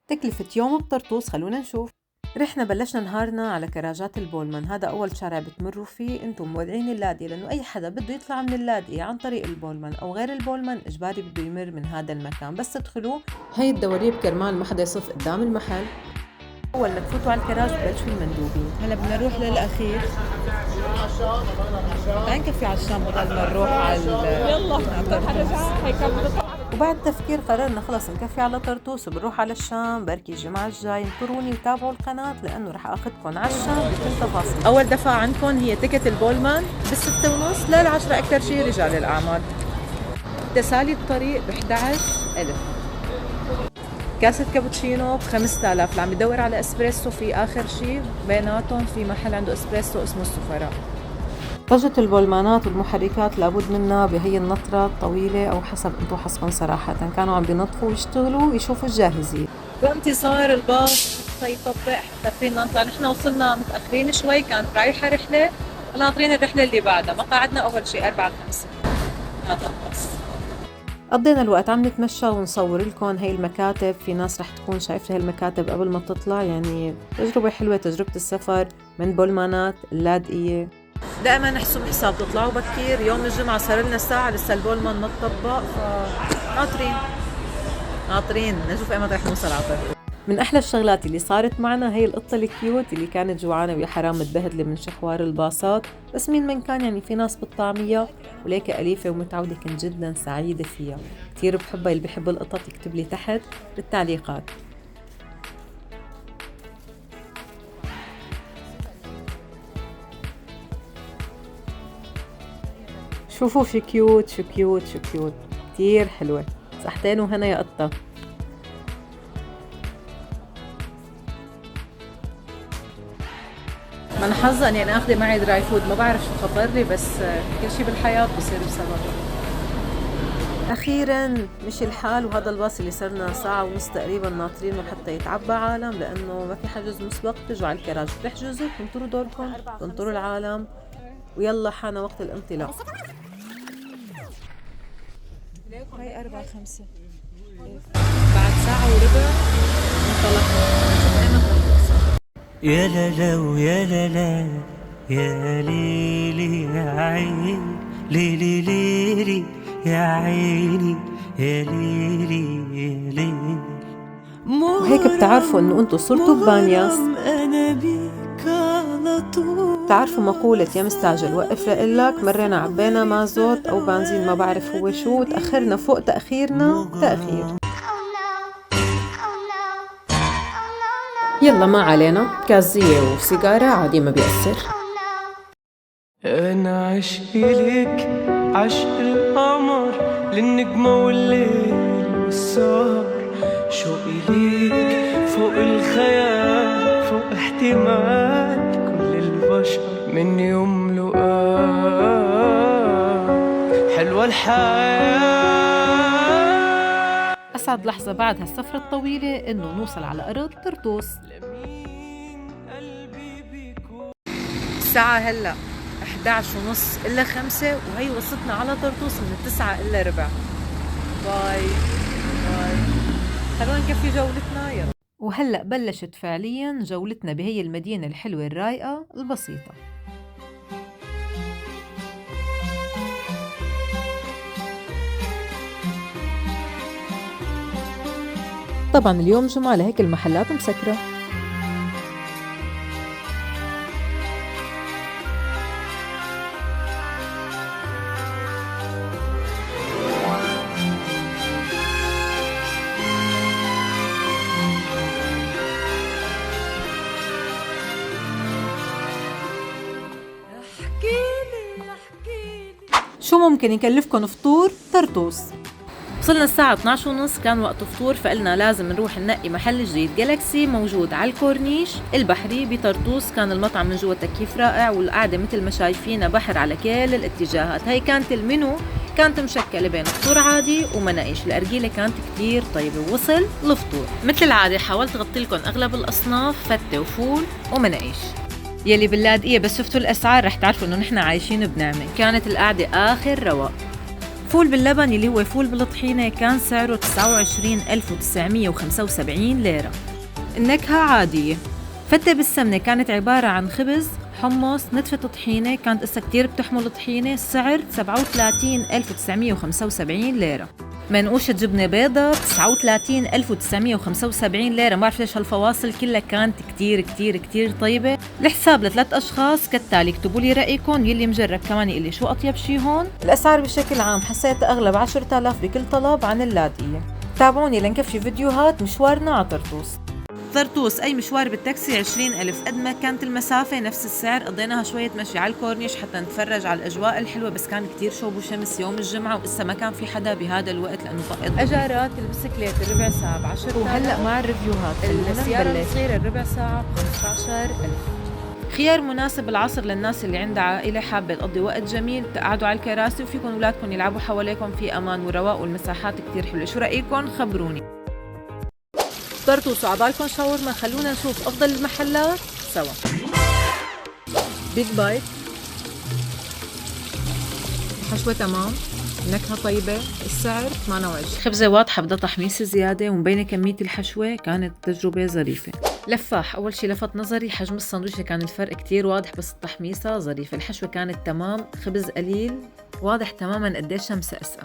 تكلفة يوم بطرطوس خلونا نشوف. رحنا بلشنا نهارنا على كراجات البولمان، هذا أول شارع بتمروا فيه انتم مودعين اللاذقية، لأنه أي حدا بده يطلع من اللاذقية عن طريق البولمان أو غير البولمان إجباري بده يمر من هذا المكان. بس تدخلوه هي الدواليب كرمال ما حدا يصف قدام المحل. أول ما تفوتوا على الكراج ببلشوا المندوبين. هلا بدنا نروح للأخير. تعال نكفي على الشام بدل ما نروح على يلا وبعد تفكير قررنا خلص نكفي على طرطوس وبنروح على الشام بركي الجمعة الجاي. انطروني وتابعوا القناة لأنه رح أخذكم على الشام بكل تفاصيل. أول دفعة عندكم هي تيكت البولمان ب6.5 ل10 أكثر شيء رجال الأعمال. تسالي الطريق ب11,000. كاسة كابوتشينو ب5,000. اللي عم يدور على اسبريسو في آخر شيء بيناتهم في محل عنده اسبريسو اسمه السفراء. طجة البولمانات والمحركات لابد منها بهي النطرة الطويلة أو حسب انتو حسبن صراحة. كانوا عم بينظفوا ويشتغلوا ويشوفوا الجاهزية بانتظار الباص يطبق حتى فينا نطلع. نحن وصلنا متأخرين شوي، كانت رايحة رحلة ناطرين الرحلة اللي بعدها. ما قعدنا أول شيء 4-5 هذا الباص. قضينا الوقت عم نتمشى ونصور لكم هي المكاتب. في ناس رح تكون شايفة هاي المكاتب قبل ما تطلع، يعني تجربة حلوة تجربة السفر من بولمانات اللاذقية. دائما نحسب حساب تطلعوا بكير. يوم الجمعة صار لنا ساعة لسه البولمان ما تطبق، ناطرين نشوف ايمتى رح نوصل على طريق. من احلى الشغلات اللي صارت معنا هي القطة الكيوت اللي كانت جوعانة ويا حرام متبهدلة من شخوار الباصات، بس مين من كان يعني في ناس بالطعمية وليك أليفة ومتعودة. كنت جدا سعيدة فيها، كتير بحبها. اللي بحب القطط يكتب لي تحت بالتعليقات. شوفوا شو كيوت شو كيوت شو كيوت، كتير حلوة. صحتين وهنا يا قطة. من حظي اني انا اخذ معي دراي فود. ما بعرف شو خطر لي، بس كل شيء بالحياة بصير بسبب. اخيرا مشي الحال، وهذا الباص اللي صرنا ساعة ونص تقريبا ناطرينه حتى يتعبى عالم، لانه ما في حجز مسبق. بتجوا على الكراج بتحجزوا تنطروا دوركم تنطروا العالم ويلا حان وقت الانطلاق. هاي 4-5 بعد ساعة وربع انطلقنا. يا لا لا ويا لا لا يا ليلي يا عيني ليلي ليلي يا عيني يا ليلي يا ليلي. وهيك بتعرفوا انه انتو صرتوا ببانياس. بتعرفوا مقولة يا مستعجل وقف لقلك. مرينا عبينا مازوت او بنزين ما بعرف هو شو، تأخرنا فوق تأخيرنا تأخير. يلا ما علينا، كازية وسيجارة عادي ما بيأثر. أنا عشقي لك عشق القمر للنجمة والليل والسهر. شوقي ليك فوق الخيال فوق احتمال كل البشر. من يوم لقاك حلوة الحياة. أسعد لحظة بعد هالسفرة الطويلة إنه نوصل على أرض طرطوس. الساعة هلأ 11:30 إلا 5 وهي وصلتنا على طرطوس من 9 إلا ربع. باي باي. خلونا نكفي جولتنا يلا. وهلأ بلشت فعليا جولتنا بهي المدينة الحلوة الرايقة البسيطة. طبعا اليوم جمعة لهيك المحلات مسكرة. شو ممكن يكلفكن فطور طرطوس؟ وصلنا الساعة 12:30 كان وقت فطور، فقلنا لازم نروح ننقي محل جديد. جالكسي موجود على الكورنيش البحري بطرطوس. كان المطعم من جوا تكييف رائع والقعدة مثل ما شايفينها بحر على كل الاتجاهات. هاي كانت المنيو، كانت مشكلة بين فطور عادي ومناقيش. الأرجيلة كانت كتير طيبة. وصل الفطور مثل العادة حاولت أغطي لكم أغلب الأصناف، فتة وفول ومناقيش. يلي باللاذقية بس شفتوا الأسعار رح تعرفوا إنه نحن عايشين بنعمة. كانت القعدة آخر رواق. الفول باللبن اللي هو فول بالطحينة كان سعره 29975 ليرة. النكهة عادية. فتة بالسمنة كانت عبارة عن خبز، حمص، نتفة طحينة، كانت قصة كتير بتحمل طحينة، السعر 37975 ليرة. منقوشة جبنة بيضة 39975 ليرة. ما بعرف ليش هالفواصل كلها كانت كتير كتير كتير طيبة. الحساب ل3 أشخاص كالتالي، اكتبوا لي رأيكم، يلي مجرب كمان يقول لي شو أطيب شي هون. الأسعار بشكل عام حسيت أغلب 10,000 بكل طلب عن اللاذقية. تابعوني لنكفي فيديوهات مشوارنا على طرطوس. طرطوس أي مشوار بالتاكسي 20,000. قد ما كانت المسافة نفس السعر. قضيناها شوية مشي على الكورنيش حتى نتفرج على الأجواء الحلوة، بس كان كتير شوب وشمس يوم الجمعة، وإسا ما كان في حدا بهذا الوقت لأنه طقت. أجارات البسكليت الربع ساعة ب10. وهلأ مع الريفيوهات السيارة الصغيرة الربع ساعة ب15,000. خيار مناسب العصر للناس اللي عندها عائلة حابة تقضي وقت جميل، تقعدوا على الكراسي وفيكم أولادكم يلعبوا حواليكم في أمان ورواق، والمساحات كتير حلوة. شو رأيكم؟ خبروني. طرطوس وعبالكم شاورما، خلونا نشوف أفضل المحلات سوا. بيج بايت، حشوة تمام، نكهة طيبة، السعر 28. خبزة واضحة بدها تحميص زيادة ومبينة كمية الحشوة، كانت تجربة ظريفة. لفاح، أول شي لفت نظري حجم السندويشة، كان الفرق كتير واضح بس التحميصة ظريفة. الحشوة كانت تمام، خبز قليل، واضح تماما قديشها مسقسة.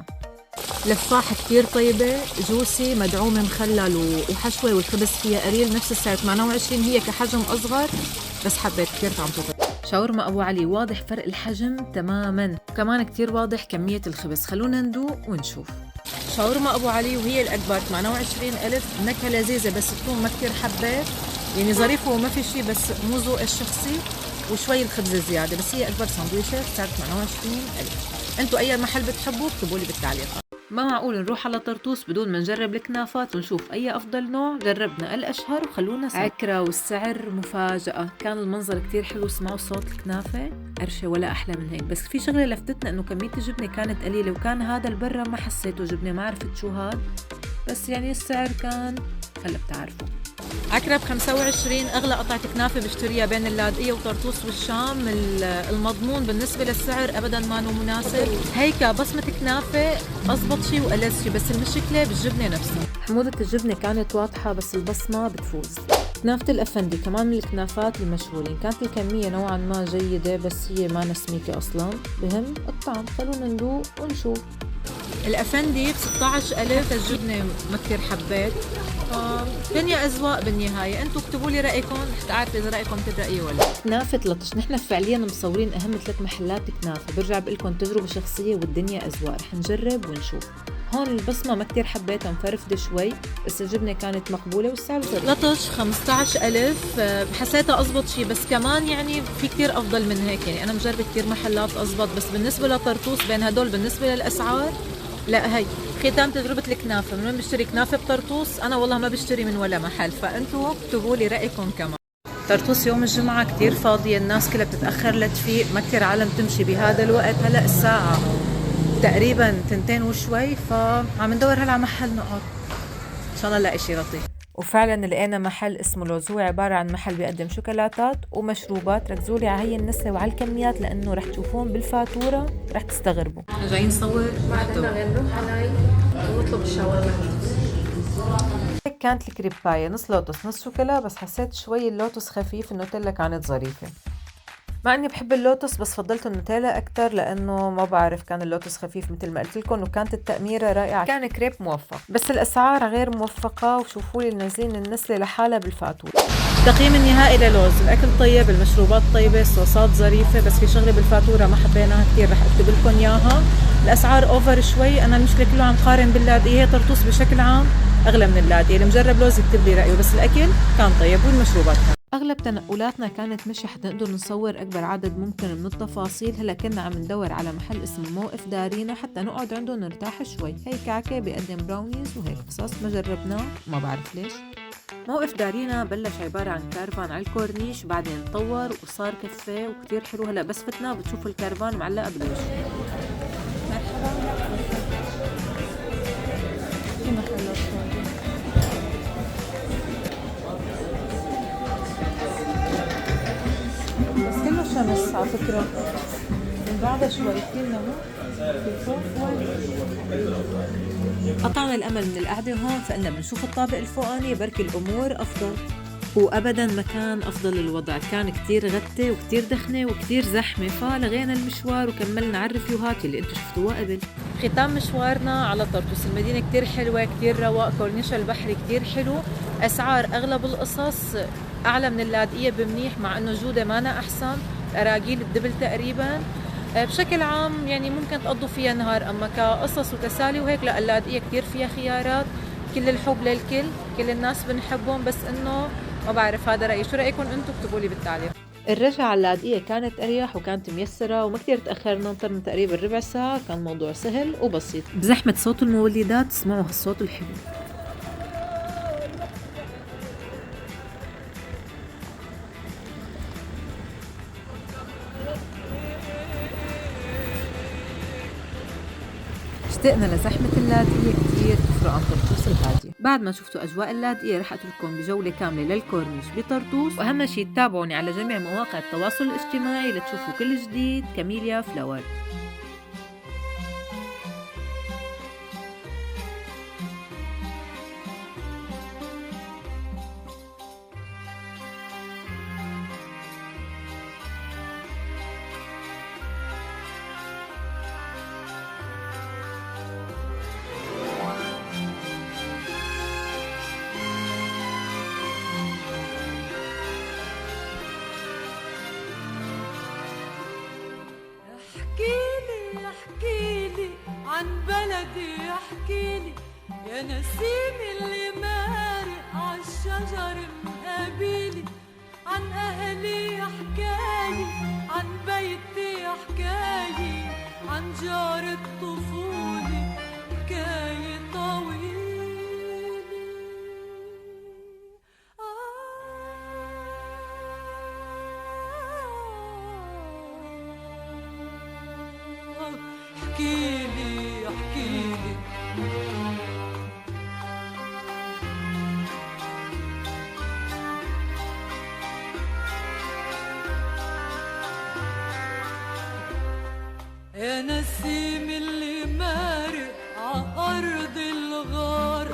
لفاح كتير طيبة، جوسي، مدعومة مخلل وحشوة، والخبز فيها قليل، نفس السعر 28. هي كحجم أصغر بس حبيت كتير طعمته. شاورما أبو علي، واضح فرق الحجم تماما، كمان كتير واضح كمية الخبز. خلونا ندوق ونشوف. شاورما أبو علي وهي الأكبر 28,000. نكهة لذيذة بس الثوم ما كتير حبيت، يعني ظريفة وما في شي، بس مو ذوق الشخصي، وشوي الخبز زيادة، بس هي أكبر سندويشة سعر 28,000. انتوا أي محل بتحبوا اكتبوا لي بالتعليقات. ما معقول نروح على طرطوس بدون ما نجرب الكنافات ونشوف أي أفضل نوع. جربنا الأشهر وخلونا سوا. عكرة والسعر مفاجأة. كان المنظر كتير حلو، اسمعوا صوت الكنافة قرشة ولا أحلى من هيك. بس في شغلة لفتتنا إنه كمية الجبنة كانت قليلة، وكان هذا البرة ما حسيته جبنة، ما عرفت شو هاد، بس يعني السعر كان هلا بتعرفوا. عكرة ب25. أغلى قطعة كنافة بشتريها بين اللاذقية وطرطوس والشام. المضمون بالنسبة للسعر أبدا ما هو مناسب. هيك بصمة كنافة أزبط شي وألذ شي، بس المشكلة بالجبنة نفسها. حموضة الجبنة كانت واضحة بس البصمة بتفوز. كنافة الأفندي كمان من الكنافات المشهورين، كانت الكمية نوعا ما جيدة بس هي ما سميكة أصلا. بهم الطعم. خلونا ندوق ونشوف. الأفندي ب16,000. الجبنة ما كتير حبيت. الدنيا أذواق بالنهاية، انتوا اكتبوا لي رأيكم حتى أعرف إذا رأيكم مثل رأيي ولا. كنافة لطش، نحن فعليا مصورين أهم 3 محلات كنافة، برجع بقول لكم تجربة شخصية والدنيا أذواق، رح نجرب ونشوف. هون البصمة ما كتير حبيتها، مفرفدة شوي، بس الجبنة كانت مقبولة والسعر زاد. لطش 15,000. حسيتها أزبط شي، بس كمان يعني في كتير أفضل من هيك، يعني أنا مجربة كتير محلات أزبط، بس بالنسبة لطرطوس بين هدول بالنسبة للأسعار لا. هي ختام تجربة الكنافة. من وين بشتري كنافة بطرطوس؟ أنا والله ما بشتري من ولا محل، فأنتوا اكتبوا لي رأيكم كمان. طرطوس يوم الجمعة كتير فاضية، الناس كلها بتتأخر لتفيق، ما كتير عالم تمشي بهذا الوقت. هلأ الساعة تقريبا 2 وشوي، فعم ندور هلا على محل نقعد إن شاء الله نلاقي شي لطيف. وفعلا لقينا محل اسمه لوز، هو عبارة عن محل بيقدم شوكولاتات ومشروبات. ركزوا لي على هي النسبة وعلى الكميات لأنه رح تشوفون بالفاتورة رح تستغربوا. جايين نصور بعدين نروح علي ونطلب الشاورما. هيك كانت الكريباية، نص لوتس نص شوكولا، بس حسيت شوي اللوتس خفيف، النوتيلا كانت ظريفة. مع اني بحب اللوتس بس فضلت النوتيلا اكتر لانه ما بعرف كان اللوتس خفيف مثل ما قلت لكم، وكانت التأميرة رائعة، كان كريب موفق، بس الاسعار غير موفقة. وشوفوا لي منزلين النسلة لحالها بالفاتورة. التقييم النهائي للوز، الاكل طيب، المشروبات طيبة، الصوصات ظريفة، بس في شغلة بالفاتورة ما حبيناها كثير، رح اكتب لكم اياها. الاسعار اوفر شوي. انا المشكلة كله عم قارن باللاذقية، طرطوس بشكل عام اغلى من اللاذقية. اللي مجرب لوز يكتب لي رايه، بس الاكل كان طيب والمشروبات كان. اغلب تنقلاتنا كانت مشي حتى نقدر نصور اكبر عدد ممكن من التفاصيل. هلا كنا عم ندور على محل اسمه موقف دارينا حتى نقعد عنده نرتاح شوي. هي كعكه بيقدم براونيز وهيك قصص، ما جربناه ما بعرف ليش. موقف دارينا بلش عبارة عن كارفان على الكورنيش، بعدين تطور وصار كافيه وكتير حلو. هلا بس فتنا بتشوفوا الكارفان معلقة بالوش. مرحبا. في محلات بس كله شمس على فكرة، من بعدها شوي كتير نمو. قطعنا الأمل من القعدة هون، فإننا بنشوف الطابق الفوقاني بركي الأمور أفضل. وأبداً ما كان أفضل الوضع، كان كتير غتة وكتير دخنة وكتير زحمة، فلغينا المشوار وكملنا على الريفيوهات اللي انتو شفتوها قبل. ختام مشوارنا على طرطوس، المدينة كتير حلوة، كتير رواق، كورنيش البحر كتير حلو، أسعار أغلب القصص أعلى من اللاذقية بمنيح، مع إنه جودة مانا أحسن، الأراجيل الدبل تقريباً. بشكل عام يعني ممكن تقضوا فيها نهار، أما كقصص وتسالي وهيك لا، اللاذقية كتير فيها خيارات، كل الحب للكل، كل الناس بنحبهم، بس إنه ما بعرف، هذا رأيي. شو رأيكم انتم؟ اكتبوا لي بالتعليق. الرجعة على اللاذقية كانت أريح وكانت ميسرة وما كتير تأخرنا، انطرنا تقريبا ربع ساعة، كان موضوع سهل وبسيط. بزحمة صوت المولدات اسمعوا هالصوت الحلو. اشتقنا لزحمة اللاذقية كتير، تفرق عن طرطوس الهادية. بعد ما شفتوا أجواء اللاذقية رح أترككم بجولة كاملة للكورنيش بطرطوس، وأهم شي تتابعوني على جميع مواقع التواصل الاجتماعي لتشوفوا كل جديد. كاميليا فلاور. احكيلي عن بلدي، احكيلي يا نسيم اللي مارق عالشجر مقابلي، عن اهلي حكايي، عن بيتي حكايي، عن جار الطفولة حكاية طويلة. احكيلي احكيلي يا نسيم اللي مارق عأرض الغار،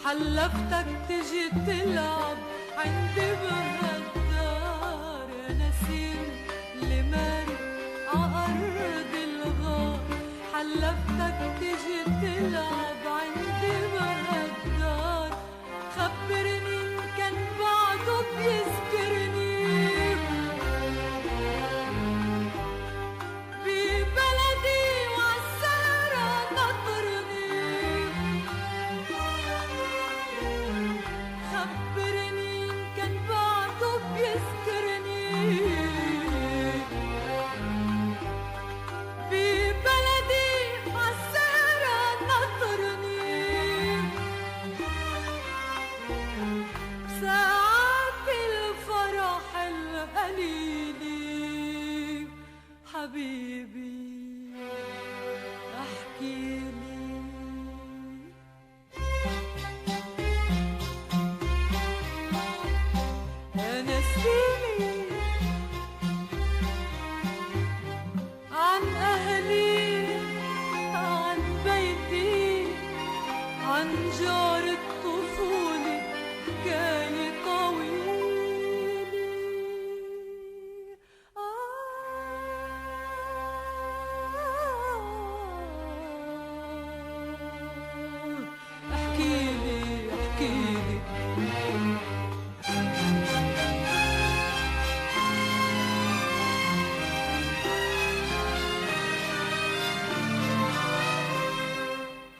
حلفتك تجي تلعب عندي بهالدار. يا نسيم اللي مارق عأرض الغار، حلفتك تجي تلعب عندي بهالدار. خبرني إن كان بعده بيذكرني ببلدي وعالسهرة نطرني. خبرني إن كان بعده بيذكرني ببلدي عالسهرة نطرني. ساعات الفرح القليلي حبيبي احكيلي. يا نسيمي عن أهلي، عن بيتي، عن جار الطفولة حكاية طويلة. احكيلي احكيلي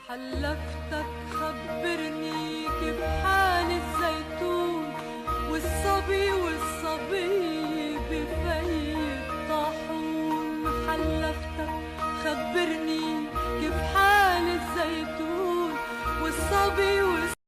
حلفتك خبرني كيف حال الزيتون والصبي والصبية بفي الطاحون. حلفتك خبرني كيف حال الزيتون والصبي